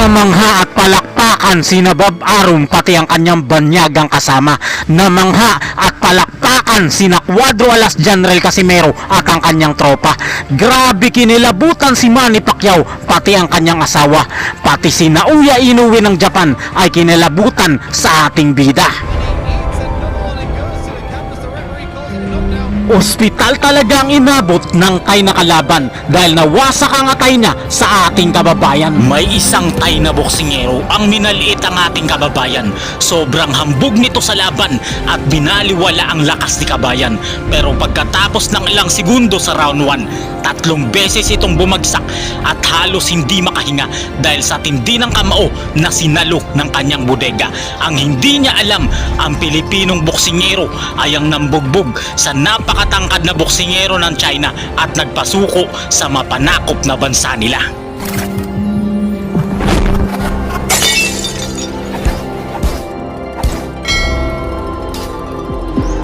Namangha at palakpakan sina Bob Arum pati ang kanyang banyagang kasama. Namangha at palakpakan sina Cuadro Alas General Casimero at ang kanyang tropa. Grabe kinilabutan si Manny Pacquiao pati ang kanyang asawa. Pati si Naoya Inoue ng Japan ay kinilabutan sa ating bida. Ospital talaga ang inabot ng Thai na kalaban dahil nawasak ang atay niya sa ating kababayan. May isang Thai na boksingero ang minaliit ang ating kababayan. Sobrang hambog nito sa laban at binaliwala ang lakas ni kabayan. Pero pagkatapos ng ilang segundo sa round 1, 3 beses itong bumagsak at halos hindi makahinga dahil sa tindi ng kamao na sinalo ng kanyang bodega. Ang hindi niya alam, ang Pilipinong boksingero ay ang nambugbog sa napakatangkad na boksingero ng China at nagpasuko sa mapanakop na bansa nila.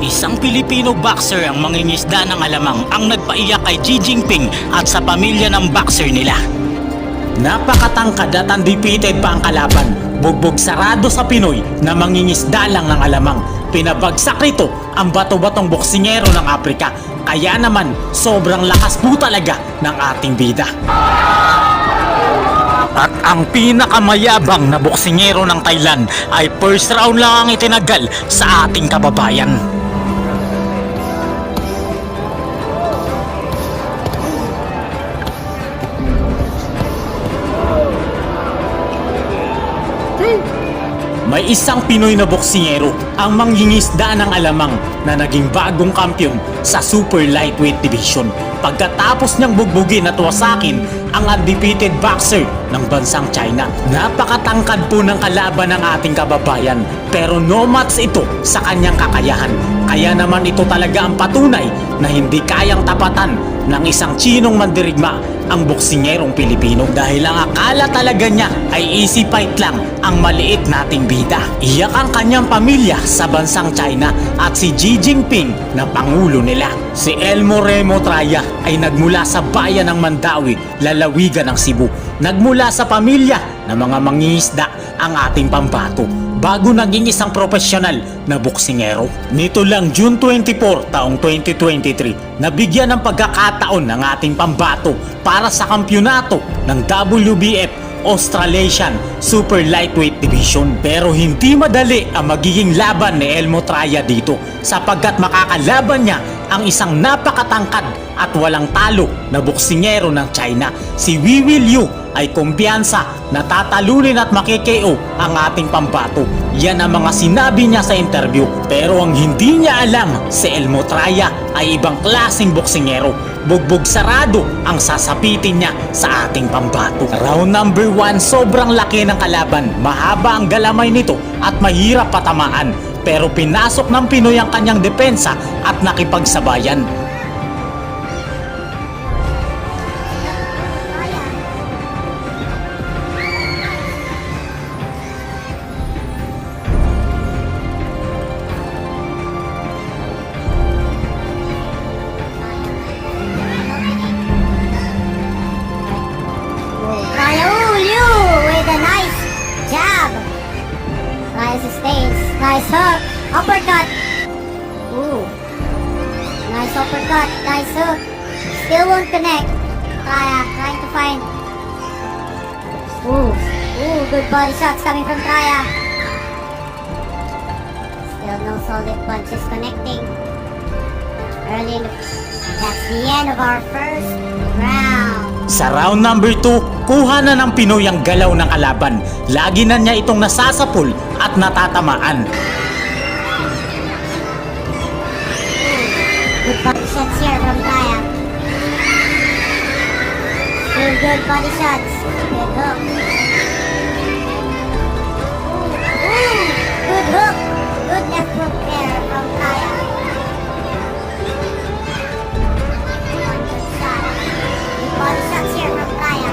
Isang Pilipino boxer ang mangingisda ng alamang ang nagpaiyak kay Xi Jinping at sa pamilya ng boxer nila. Napakatangkad at undefeated pa ang kalaban. Bugbog sarado sa Pinoy na mangingisda lang ng alamang. Pinabagsak rito ang bato-batong boksingero ng Afrika. Kaya naman sobrang lakas po talaga ng ating bida. At ang pinakamayabang na boksingero ng Thailand ay first round lang ang itinagal sa ating kababayan. May isang Pinoy na boksingero ang mangingisda ng alamang na naging bagong kampiyon sa Super Lightweight Division pagkatapos niyang bugbugin at wasakin ang undefeated boxer ng bansang China. Napakatangkad po ng kalaban ng ating kababayan pero no match ito sa kanyang kakayahan. Kaya naman ito talaga ang patunay na hindi kayang tapatan ng isang Chinong mandirigma ang boksingerong Pilipino dahil ang akala talaga niya ay easy fight lang ang maliit nating bida. Iyak ang kanyang pamilya sa bansang China at si Xi Jinping na pangulo nila. Si Elmo Remo Traya ay nagmula sa bayan ng Mandawi, lalawigan ng Cebu. Nagmula sa pamilya ng mga mangingisda ang ating pambato bago naging isang profesional na boksingero. Nito lang June 24 taong 2023, nabigyan ng pagkakataon ng ating pambato para sa kampyonato ng WBF Australasian Super Lightweight Division. Pero hindi madali ang magiging laban ni Elmo Traya dito sapagkat makakalaban niya ang isang napakatangkad at walang talo na boksingero ng China. Si Wiwi Liu ay kumpiyansa na tatalunin at makikeo ang ating pambato. Yan ang mga sinabi niya sa interview. Pero ang hindi niya alam, si Elmo Traya ay ibang klaseng boksingero. Bugbog sarado ang sasapitin niya sa ating pambato. Round number 1, sobrang laki ng kalaban. Mahaba ang galamay nito at mahirap patamaan. Pero pinasok ng Pinoy ang kanyang depensa at nakipagsabayan. Nice hook, uppercut. Ooh, nice uppercut, nice hook. Still won't connect. Trying to find. Ooh, good body shots coming from Traya. Still no solid punches connecting. That's the end of our first round. Sa round number 2, kuha na ng Pinoy ang galaw ng kalaban. Lagi na niya itong nasasapul at natatamaan. Good body shots here from Traya. Still good body shots. Good hook. Good hook. Good left hook there from Traya. Body shots here from Traya.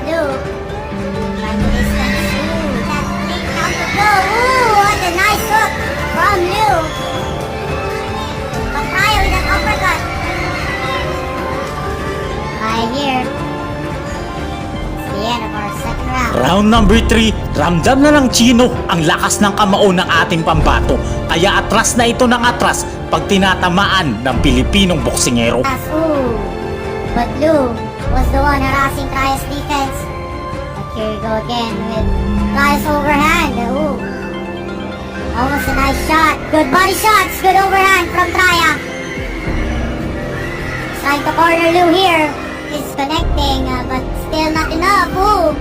Blue. Trying to distance. That big counter blow. What a nice hook from Liu. But Traya with an uppercut. Right here. round number 3, ramdam na ng Chino ang lakas ng kamao ng ating pambato. Kaya atras na ito ng atras pag tinatamaan ng Pilipinong boksingero. Ooh. But Lou was the one harassing Traya's defense. But here we go again with Traya's overhand. Ooh. Almost a nice shot. Good body shots. Good overhand from Traya. Trying to corner Lou here. He's connecting, but still not enough. Ooh.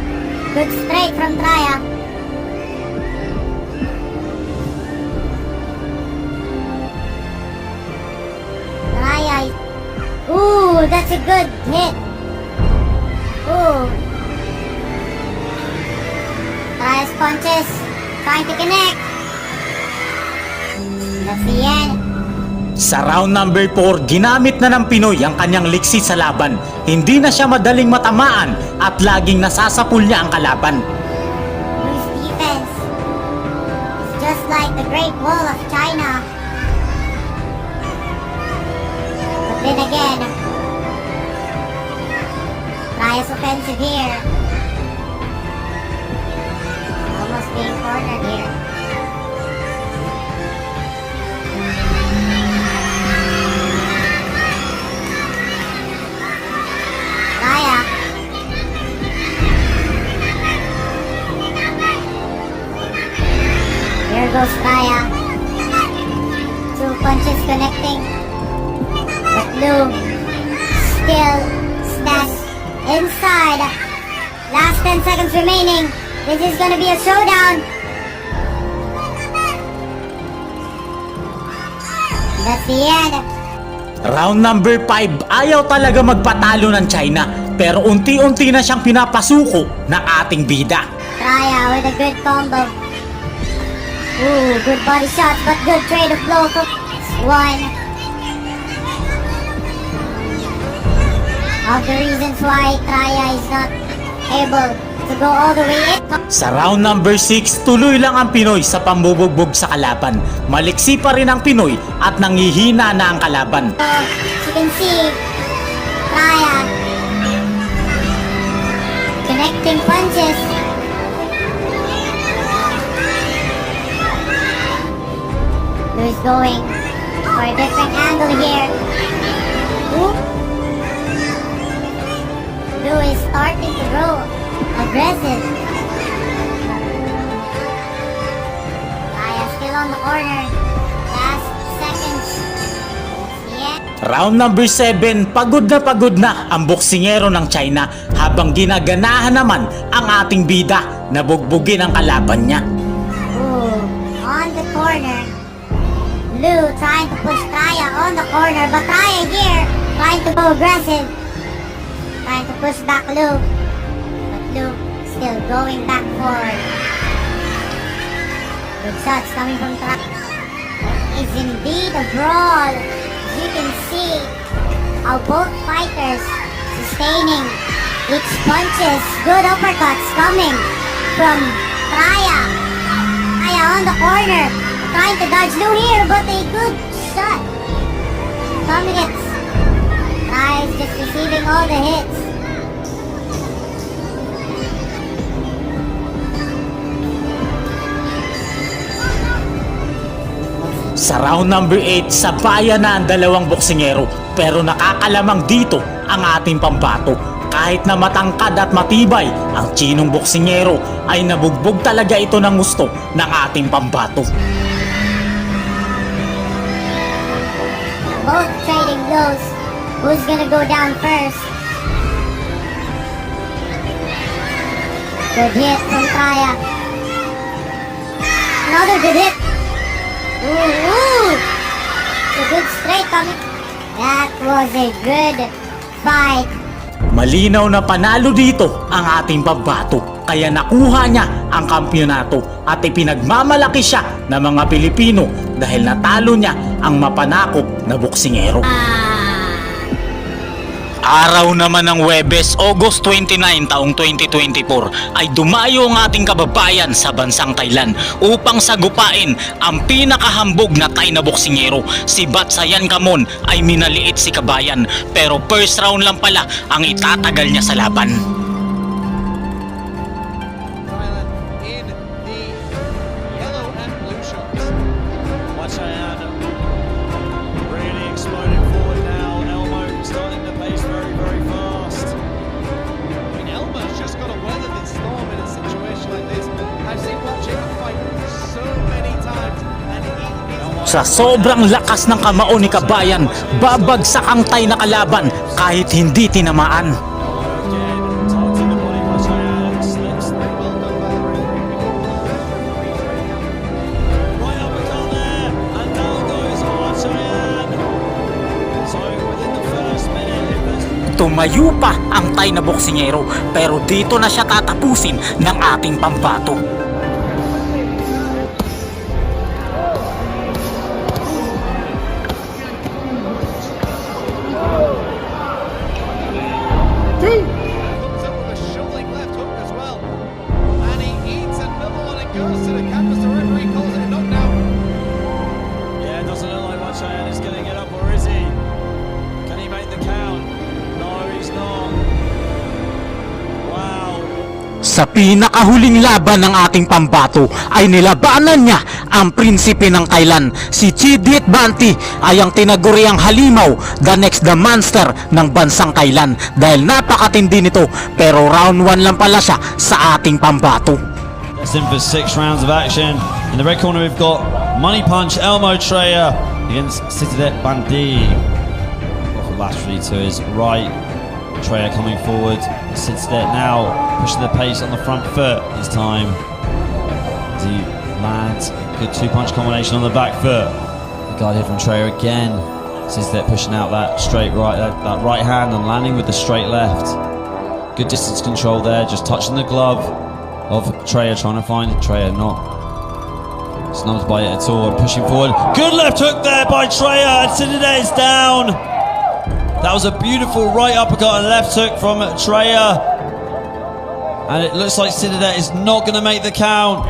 Good straight from Traya. Traya. Ooh, that's a good hit. Ooh. Traya's punches. Trying to connect. That's the end. Sa round number 4, ginamit na ng Pinoy ang kanyang liksi sa laban. Hindi na siya madaling matamaan at laging nasasapul niya ang kalaban. Lou's defense is just like the Great Wall of China. But then again, Traya's offensive here. Almost being cornered here. Traya. Here goes Traya. Two punches connecting. But Lou still stands inside. Last 10 seconds remaining. This is gonna be a showdown. That's the end. Round number 5, ayaw talaga magpatalo ng China pero unti-unti na siyang pinapasuko ng ating bida. Traya with a good combo. Ooh, good body shots, but good trade of blow from one of the reasons why Traya is not able to go all the way in. Sa round number 6, tuloy lang ang Pinoy sa pambubugbog sa kalaban. Maliksi pa rin ang Pinoy at nangihina na ang kalaban. As you can see, Traya connecting punches. Lou is going for a different angle here. Ooh. Lou is starting to grow aggressive. Traya still on the corner. Last seconds. Yeah. Round number 7, pagod na ang boksingero ng China habang ginaganahan naman ang ating bida na bugbugin ang kalaban niya. Ooh, on the corner. Lou trying to push Traya on the corner, but Traya here trying to go aggressive. Trying to push back Lou. But Lou still going back forward. Good shots coming from Traya. It is indeed a brawl. As you can see how both fighters sustaining each punches. Good uppercuts coming from Traya. Traya on the corner. Trying to dodge Lou here, but a good shot. Some hits. Traya is just receiving all the hits. Sa round number 8, sabayan na ang dalawang boksingero pero nakakalamang dito ang ating pambato. Kahit na matangkad at matibay, ang Chinong boksingero ay nabugbog talaga ito ng gusto ng ating pambato. Both trading blows. Who's gonna go down first? Good hit from Traya. Another good hit. Ooh. A good straight coming. That was a good fight. Malinaw na panalo dito ang ating pambato kaya nakuha niya ang kampyonato at ipinagmamalaki siya ng mga Pilipino dahil natalo niya ang mapanakop na boksingero. Araw naman ng Huwebes, August 29 taong 2024 ay dumayo ang ating kababayan sa bansang Thailand upang sagupain ang pinakahambog na Thai na boksingero. Si Batsayan Kamon ay minaliit si kabayan pero first round lang pala ang itatagal niya sa laban. Sa sobrang lakas ng kamao ni Kabayan, babagsak ang Thai na kalaban kahit hindi tinamaan. Tumayo pa ang Thai na boksingero pero dito na siya tatapusin ng ating pambato. Comes up with a shoveling left hook as well. And he eats another one and goes to the canvas. The referee calls it a knockdown. Yeah, it doesn't look like Wachayan is going to get up, or is he? Can he make the count? No, he's not. Wow. Sa pinakahuling laban ng ating pambato ay nilabanan niya ang prinsipe ng Thailand. Si Chidit Banti ay ang tinaguriang halimaw, the next the monster ng bansang Thailand dahil napakatindi nito, pero round 1 lang pala siya sa ating pambato. That's in for 6 rounds of action. In the red corner we've got Money Punch Elmo Treya against Citidet Bandi. Off laterally to his right. Treya coming forward. Citidet now pushing the pace on the front foot this time. As he lands good 2-punch combination on the back foot. The guard here from Treya again. Citidet pushing out that straight right, that right hand and landing with the straight left. Good distance control there, just touching the glove of Treya, trying to find Treya, not snubbed by it at all, and pushing forward. Good left hook there by Treya, and Citidet is down. That was a beautiful right uppercut and left hook from Treya. And it looks like Citidet is not going to make the count.